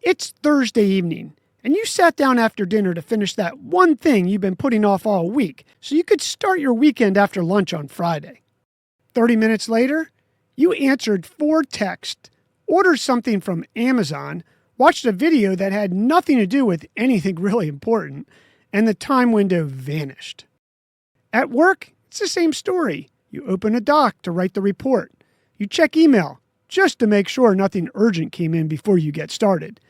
It's Thursday evening, and you sat down after dinner to finish that one thing you've been putting off all week so you could start your weekend after lunch on Friday. 30 minutes later, you answered 4 texts, ordered something from Amazon, watched a video that had nothing to do with anything really important, and the time window vanished. At work, it's the same story. You open a doc to write the report. You check email just to make sure nothing urgent came in before you get started.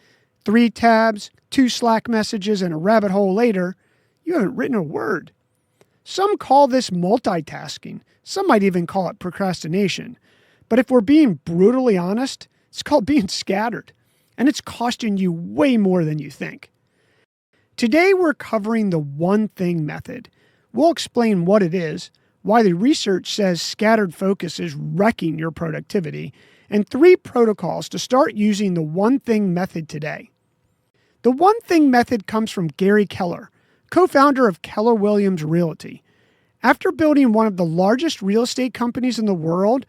3 tabs, 2 Slack messages, and a rabbit hole later, you haven't written a word. Some call this multitasking. Some might even call it procrastination. But if we're being brutally honest, it's called being scattered. And it's costing you way more than you think. Today we're covering the ONE Thing method. We'll explain what it is, why the research says scattered focus is wrecking your productivity, and 3 protocols to start using the ONE Thing method today. The ONE Thing method comes from Gary Keller, co-founder of Keller Williams Realty. After building one of the largest real estate companies in the world,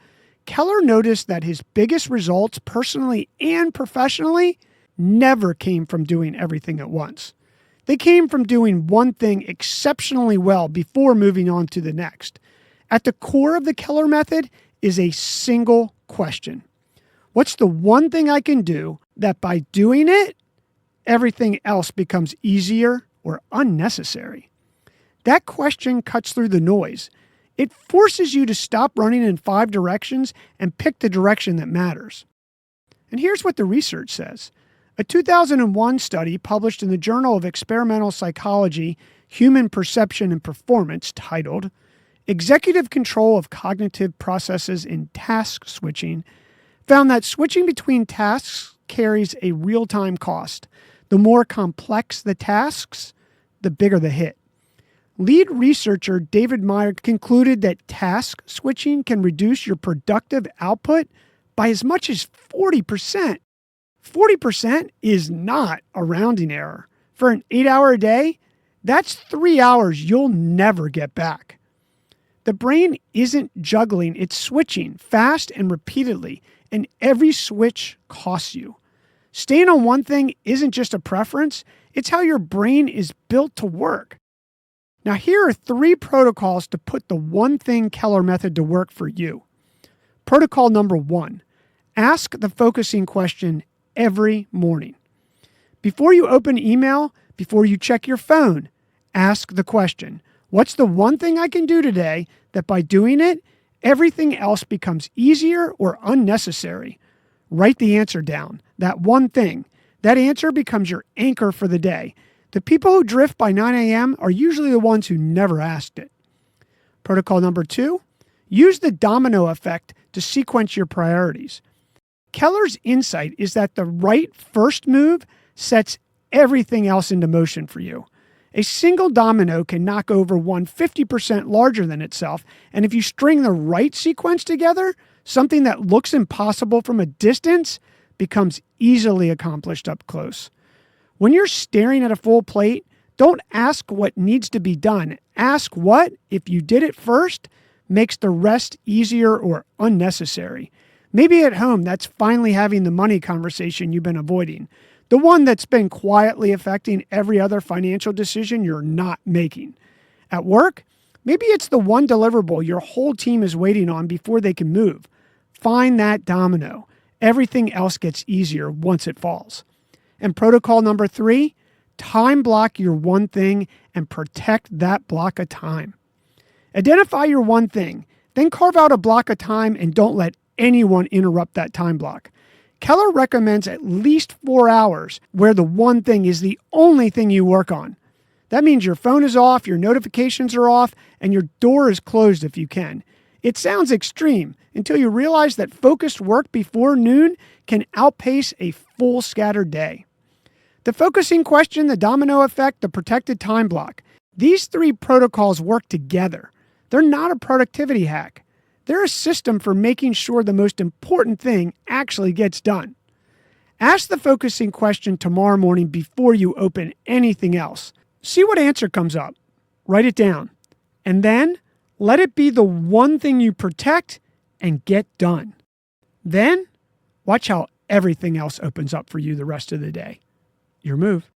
Keller noticed that his biggest results personally and professionally never came from doing everything at once. They came from doing one thing exceptionally well before moving on to the next. At the core of the Keller method is a single question. What's the one thing I can do that by doing it, everything else becomes easier or unnecessary? That question cuts through the noise. It forces you to stop running in 5 directions and pick the direction that matters. And here's what the research says. A 2001 study published in the Journal of Experimental Psychology, Human Perception and Performance, titled Executive Control of Cognitive Processes in Task Switching, found that switching between tasks carries a real-time cost. The more complex the tasks, the bigger the hit. Lead researcher David Meyer concluded that task switching can reduce your productive output by as much as 40%. 40% is not a rounding error. For an 8-hour day, that's 3 hours you'll never get back. The brain isn't juggling, it's switching fast and repeatedly, and every switch costs you. Staying on one thing isn't just a preference, it's how your brain is built to work. Now here are 3 protocols to put the ONE Thing Keller method to work for you. Protocol number 1, ask the focusing question every morning. Before you open email, before you check your phone, ask the question, what's the one thing I can do today that by doing it, everything else becomes easier or unnecessary? Write the answer down, that one thing. That answer becomes your anchor for the day. The people who drift by 9 a.m. are usually the ones who never asked it. Protocol number 2, use the domino effect to sequence your priorities. Keller's insight is that the right first move sets everything else into motion for you. A single domino can knock over one 50% larger than itself, and if you string the right sequence together, something that looks impossible from a distance becomes easily accomplished up close. When you're staring at a full plate, don't ask what needs to be done. Ask what, if you did it first, makes the rest easier or unnecessary. Maybe at home, that's finally having the money conversation you've been avoiding. The one that's been quietly affecting every other financial decision you're not making. At work, maybe it's the one deliverable your whole team is waiting on before they can move. Find that domino. Everything else gets easier once it falls. And protocol number 3, time block your one thing and protect that block of time. Identify your one thing, then carve out a block of time and don't let anyone interrupt that time block. Keller recommends at least 4 hours where the one thing is the only thing you work on. That means your phone is off, your notifications are off, and your door is closed if you can. It sounds extreme until you realize that focused work before noon can outpace a full scattered day. The focusing question, the domino effect, the protected time block. These 3 protocols work together. They're not a productivity hack. They're a system for making sure the most important thing actually gets done. Ask the focusing question tomorrow morning before you open anything else. See what answer comes up. Write it down. And then let it be the one thing you protect and get done. Then watch how everything else opens up for you the rest of the day. Your move.